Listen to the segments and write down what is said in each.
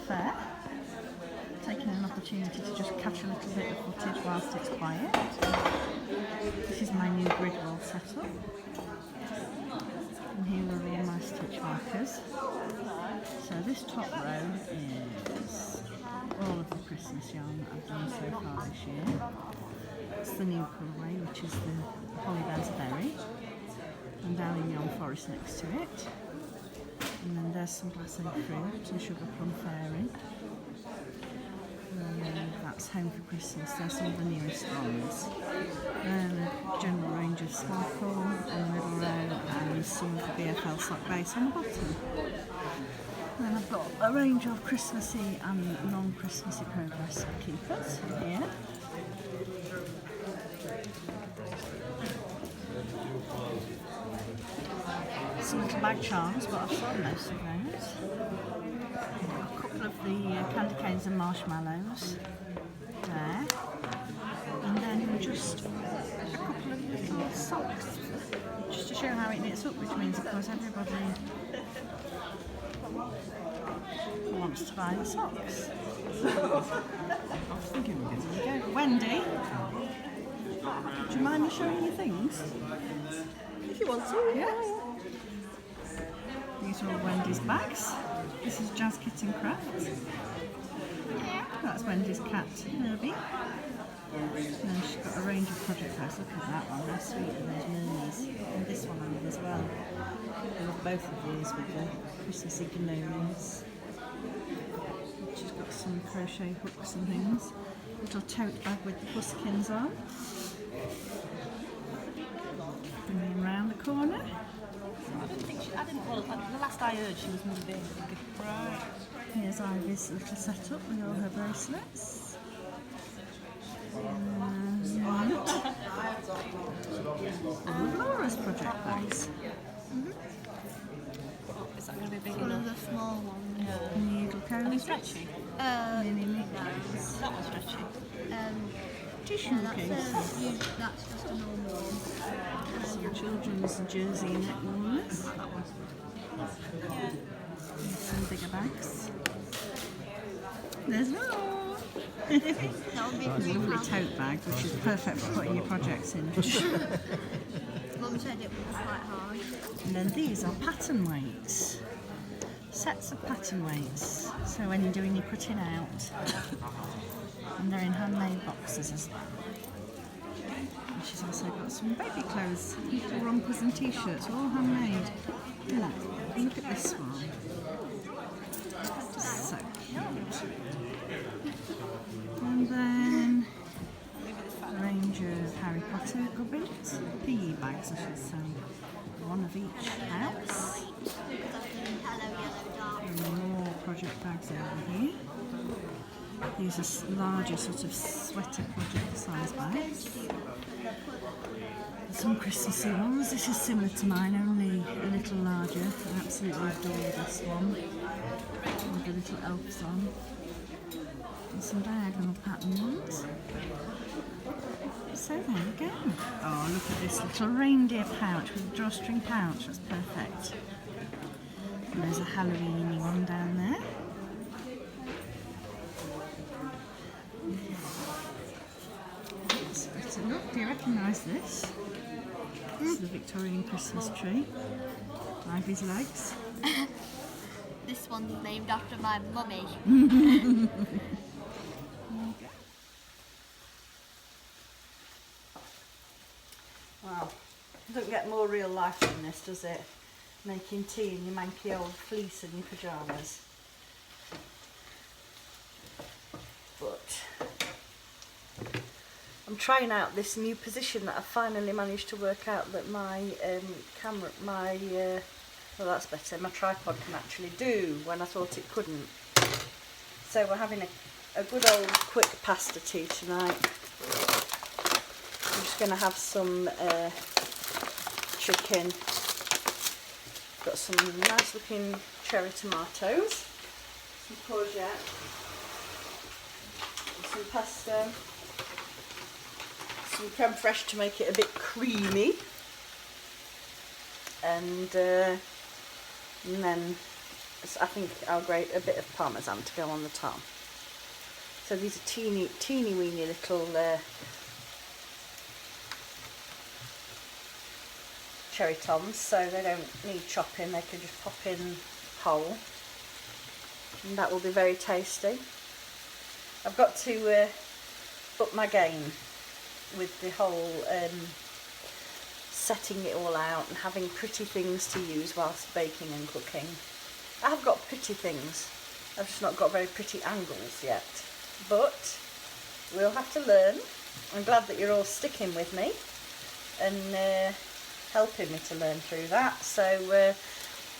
fair, taking an opportunity to just catch a little bit of footage whilst it's quiet. This is my new grid wall setup, and here are all my stitch markers. So this top row is all of the Christmas yarn that I've done so far this year. It's the new colourway, which is the Holly Bells Berry, and down in Yarn Forest next to it. And then there's some glacé fruit and sugar plum fairy. And that's Home for Christmas. There's some of the nearest ones. And a general range of sparkle on the middle row, and some of the BFL sock base on the bottom. Then I've got a range of Christmassy and non-Christmassy progress keepers here. Some little bag charms, but I've sold most of those. A couple of the candy canes and marshmallows there. And then just a couple of little socks, just to show how it knits up, which means of course everybody wants to buy the socks. I was thinking we could go. Wendy, do you mind me showing you things? If you want to, yeah. These are all Wendy's bags. This is Jazz Kit and Craft. That's Wendy's cat, Herbie. And then she's got a range of project bags. Look at that one, how sweet are those Mermies. And this one I love as well. I love both of these with the Christmassy gnomes. She's got some crochet hooks and things. Little tote bag with the buskins on. And then round the corner. The last I heard she was moving. Right. Here's Ivy's little setup with all her bracelets. And Laura's project bags. Is that going to be big One enough? of the small ones. Needle Are they cones. stretchy? Mini knickers. That one's stretchy. Tissue case. That's just a normal one. Some children's jersey neck warmers. Some bigger bags. There's more. That would be There's a lovely tote bag, which is perfect for putting your projects in. Mum said it was quite hard. And then these are pattern weights. Sets of pattern weights. So when you're doing your cutting out. And they're in handmade boxes as well. And she's also got some baby clothes, little rompers and t-shirts, all handmade. Look at this one. So cute. And then a range of Harry Potter gubbins, PE bags I should say. One of each house. And more project bags over here. These are larger sort of sweater project size bags. Some Christmassy ones. This is similar to mine, only a little larger. I absolutely adore this one. With the little elves on. And some diagonal pattern ones. So there you go. Oh, look at this little reindeer pouch with a drawstring pouch. That's perfect. And there's a Halloween one down there. Look, do you recognise this? This is the Victorian Christmas tree. Ivy's legs. This one's named after my mummy. Wow, it doesn't get more real life than this, does it? Making tea in your manky old fleece and your pyjamas. But I'm trying out this new position that I finally managed to work out that my camera, well that's better, my tripod can actually do when I thought it couldn't. So we're having a good old quick pasta tea tonight. I'm just going to have some chicken. Got some nice looking cherry tomatoes, some courgette, some pesto, some creme fraiche to make it a bit creamy, and then I think I'll grate a bit of parmesan to go on the top. So these are teeny weeny little cherry toms, so they don't need chopping, they can just pop in whole, and that will be very tasty. I've got to up my game with the whole setting it all out and having pretty things to use whilst baking and cooking. I have got pretty things, I've just not got very pretty angles yet, but we'll have to learn. I'm glad that you're all sticking with me and helping me to learn through that. So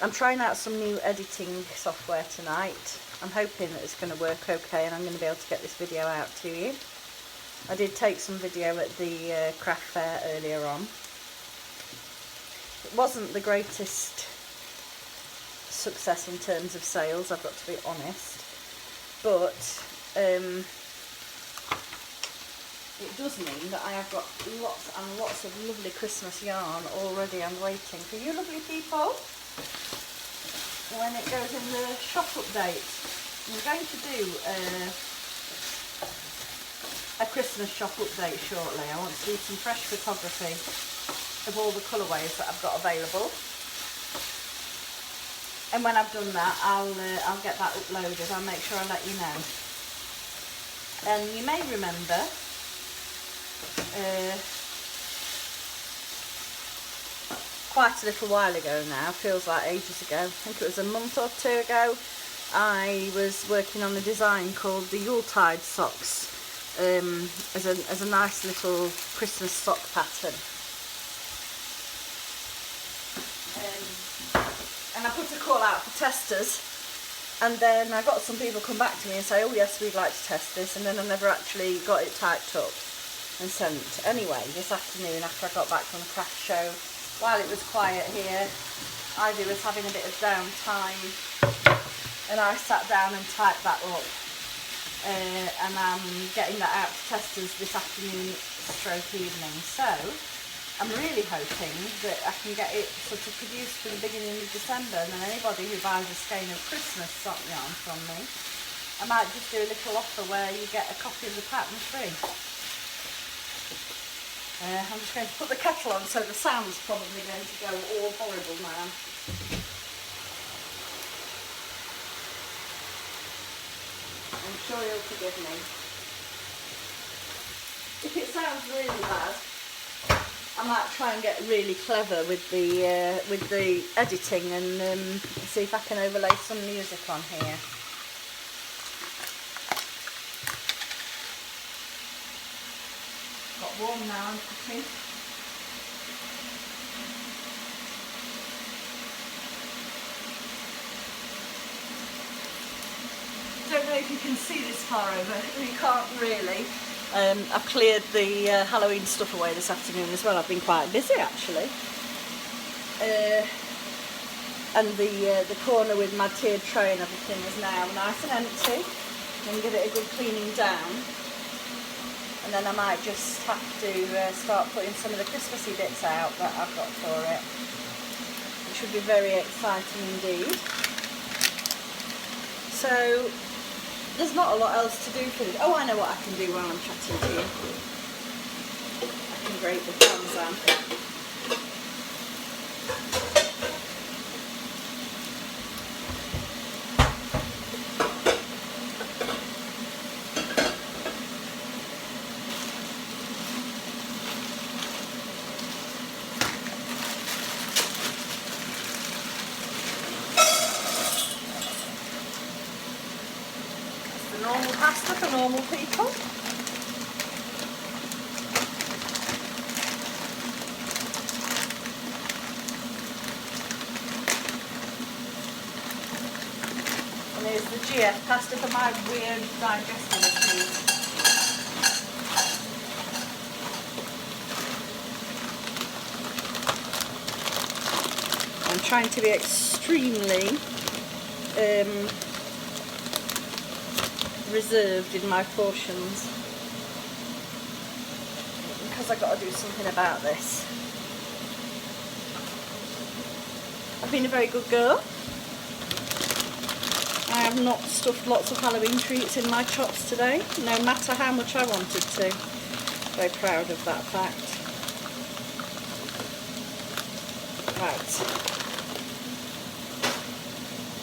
I'm trying out some new editing software tonight. I'm hoping that it's going to work okay and I'm going to be able to get this video out to you. I did take some video at the craft fair earlier on. It wasn't the greatest success in terms of sales, I've got to be honest, but it does mean that I have got lots and lots of lovely Christmas yarn already and waiting for you lovely people when it goes in the shop update. I'm going to do a Christmas shop update shortly. I want to do some fresh photography of all the colourways that I've got available, and when I've done that I'll get that uploaded. I'll make sure I let you know. And you may remember quite a little while ago now, feels like ages ago, I think it was a month or two ago, I was working on a design called the Yuletide socks as a nice little Christmas sock pattern. And I put a call out for testers, and then I got some people come back to me and say, oh yes, we'd like to test this, and then I never actually got it typed up and sent. Anyway, this afternoon after I got back from the craft show, while it was quiet here, Ivy was having a bit of downtime and I sat down and typed that up, and I'm getting that out to testers this afternoon stroke evening. So I'm really hoping that I can get it sort of produced for the beginning of December, and then anybody who buys a skein of Christmas sock yarn from me, I might just do a little offer where you get a copy of the pattern free. I'm just going to put the kettle on, so the sound's probably going to go all horrible now. I'm sure you'll forgive me. If it sounds really bad, I might try and get really clever with the editing and see if I can overlay some music on here. Got warm now, I'm cooking. Don't know if you can see this far over. You can't really. I've cleared the Halloween stuff away this afternoon as well. I've been quite busy actually. And the corner with my tiered tray and everything is now nice and empty. And give it a good cleaning down. And then I might just have to start putting some of the Christmassy bits out that I've got for it, which would be very exciting indeed. So there's not a lot else to do for this. Oh, I know what I can do while I'm chatting to you. I can grate the parmesan. Normal pasta for normal people. And there's the GF pasta for my weird digestive issues. I'm trying to be extremely reserved in my portions because I've got to do something about this. I've been a very good girl. I have not stuffed lots of Halloween treats in my chops today, no matter how much I wanted to. Very proud of that fact. Right.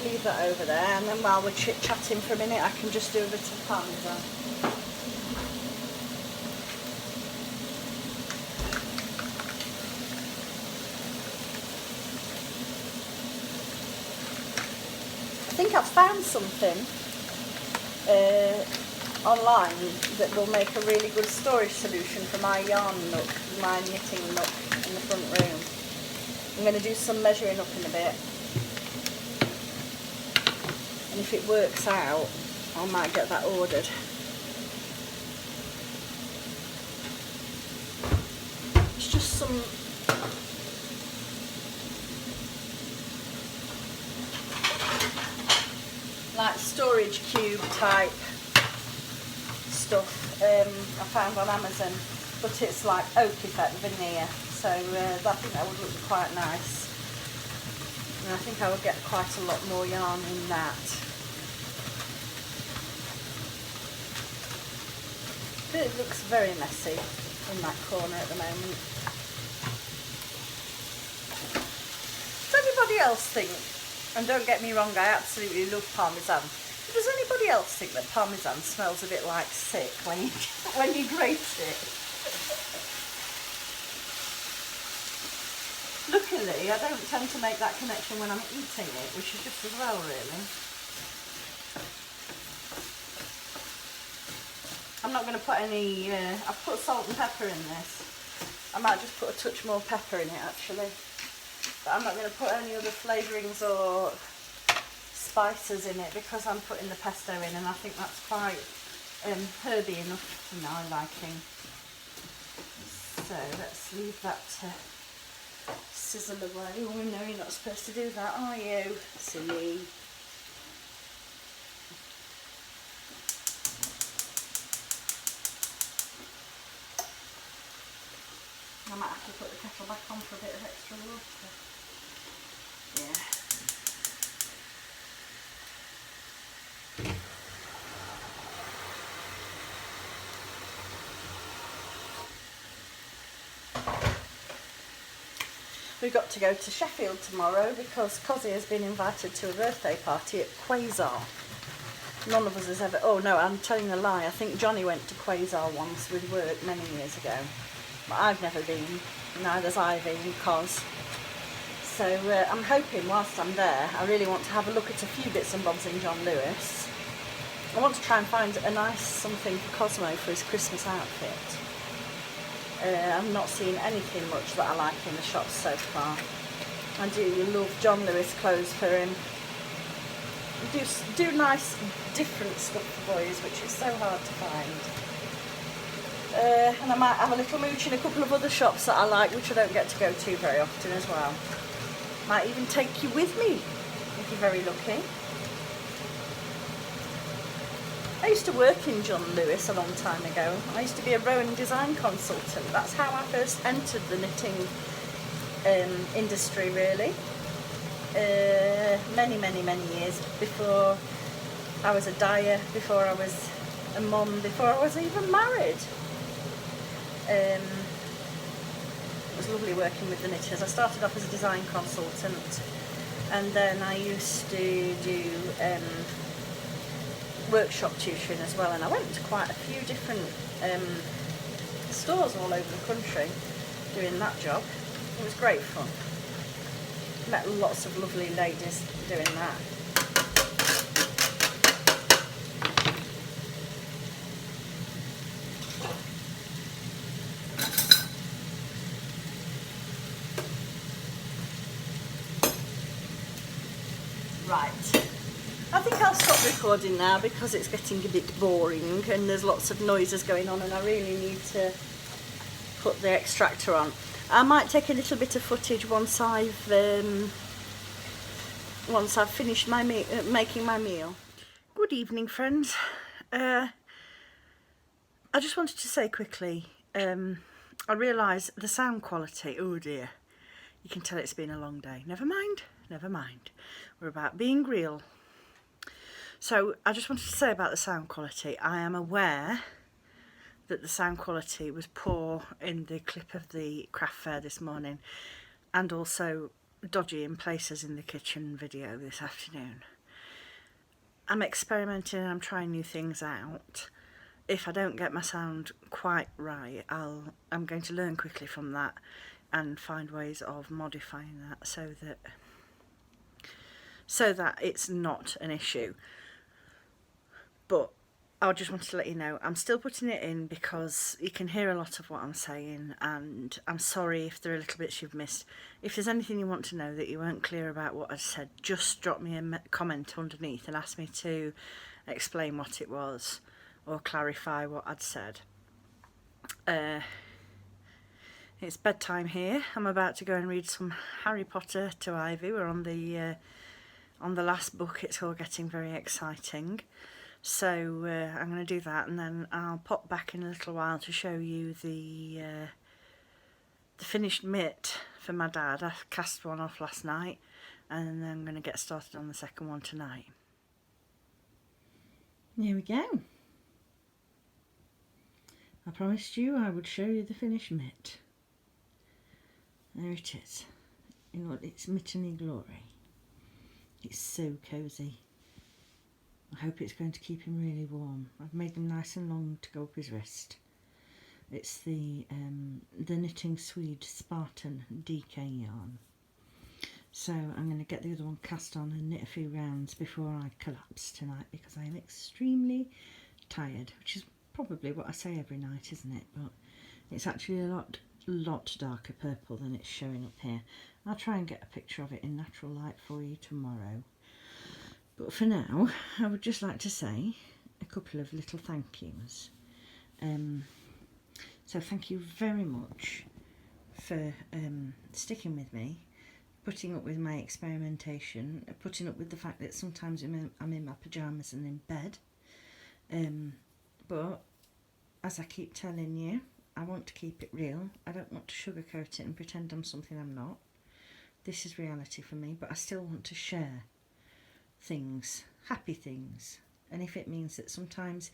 Leave that over there, and then while we're chit-chatting for a minute, I can just do a bit of parmesan. I think I've found something online that will make a really good storage solution for my yarn nook, my knitting nook in the front room. I'm going to do some measuring up in a bit, and if it works out I might get that ordered. It's just some like storage cube type stuff I found on Amazon, but it's like oak effect veneer, so I think that would look quite nice, and I think I would get quite a lot more yarn in that. But it looks very messy in that corner at the moment. Does anybody else think, and don't get me wrong, I absolutely love parmesan, but does anybody else think that parmesan smells a bit like sick when you grate it? Luckily, I don't tend to make that connection when I'm eating it, which is just as well, really. I'm not going to put any, I've put salt and pepper in this. I might just put a touch more pepper in it, actually. But I'm not going to put any other flavourings or spices in it because I'm putting the pesto in, and I think that's quite herby enough for my liking. So let's leave that to sizzle away. Oh no, you're not supposed to do that, are you? Silly. I might have to put the kettle back on for a bit of extra water. Yeah. We've got to go to Sheffield tomorrow because Cozzy has been invited to a birthday party at Quasar. None of us has ever... Oh no, I'm telling a lie. I think Johnny went to Quasar once with work many years ago. But I've never been. Neither's Ivy and Coz. So I'm hoping whilst I'm there, I really want to have a look at a few bits and bobs in John Lewis. I want to try and find a nice something for Cosmo for his Christmas outfit. I've not seen anything much that I like in the shops so far. I do love John Lewis clothes for him. Do nice different stuff for boys, which is so hard to find. And I might have a little mooch in a couple of other shops that I like, which I don't get to go to very often as well. Might even take you with me if you're very lucky. I used to work in John Lewis a long time ago. I used to be a rowing design consultant. That's how I first entered the knitting industry, really. Many years before I was a dyer, before I was a mum, before I was even married. It was lovely working with the knitters. I started off as a design consultant, and then I used to do workshop tutoring as well, and I went to quite a few different stores all over the country doing that job. It was great fun. Met lots of lovely ladies doing that. Right. I think I'll stop recording now because it's getting a bit boring and there's lots of noises going on, and I really need to put the extractor on. I might take a little bit of footage once I've finished my making my meal. Good evening, friends. I just wanted to say quickly, I realise the sound quality, oh dear, you can tell it's been a long day. Never mind, we're about being real. So I just wanted to say about the sound quality. I am aware that the sound quality was poor in the clip of the craft fair this morning, and also dodgy in places in the kitchen video this afternoon. I'm experimenting and I'm trying new things out. If I don't get my sound quite right, I'm going to learn quickly from that and find ways of modifying that so that it's not an issue. But I just wanted to let you know I'm still putting it in because you can hear a lot of what I'm saying, and I'm sorry if there are little bits you've missed. If there's anything you want to know that you weren't clear about what I said, just drop me a comment underneath and ask me to explain what it was or clarify what I'd said. It's bedtime here. I'm about to go and read some Harry Potter to Ivy. We're on the last book. It's all getting very exciting. So I'm going to do that, and then I'll pop back in a little while to show you the finished mitt for my dad. I cast one off last night, and then I'm going to get started on the second one tonight. Here we go. I promised you I would show you the finished mitt. There it is, in all its mitteny glory. It's so cosy. I hope it's going to keep him really warm. I've made them nice and long to go up his wrist. It's the Knitting Swede Spartan DK yarn. So I'm going to get the other one cast on and knit a few rounds before I collapse tonight, because I am extremely tired, which is probably what I say every night, isn't it? But it's actually a lot darker purple than it's showing up here. I'll try and get a picture of it in natural light for you tomorrow. But for now, I would just like to say a couple of little thank yous. So thank you very much for sticking with me, putting up with my experimentation, putting up with the fact that sometimes I'm in my pyjamas and in bed. But as I keep telling you, I want to keep it real. I don't want to sugarcoat it and pretend I'm something I'm not. This is reality for me, but I still want to share things, happy things. And if it means that sometimes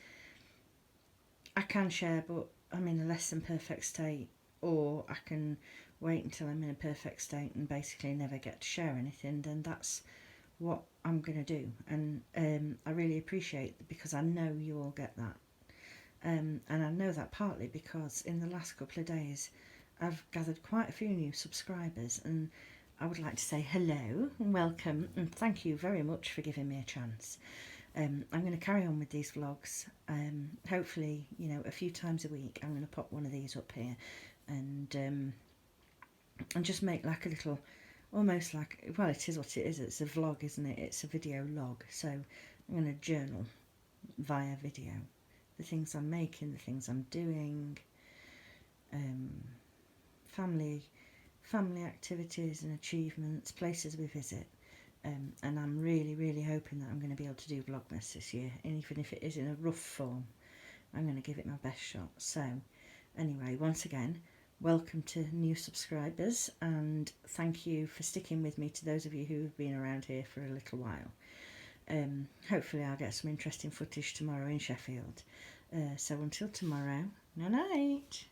I can share but I'm in a less than perfect state, or I can wait until I'm in a perfect state and basically never get to share anything, then that's what I'm going to do. And I really appreciate it, because I know you all get that. And I know that partly because in the last couple of days I've gathered quite a few new subscribers, and I would like to say hello and welcome and thank you very much for giving me a chance. I'm going to carry on with these vlogs. Hopefully, you know, a few times a week I'm going to pop one of these up here and just make like a little, almost like, well, it is what it is. It's a vlog, isn't it? It's a video log. So I'm going to journal via video the things I'm making, the things I'm doing, family activities and achievements, places we visit, and I'm really hoping that I'm going to be able to do Vlogmas this year, and even if it is in a rough form, I'm going to give it my best shot. So anyway, once again, welcome to new subscribers, and thank you for sticking with me, to those of you who have been around here for a little while. Hopefully I'll get some interesting footage tomorrow in Sheffield. So until tomorrow, night night.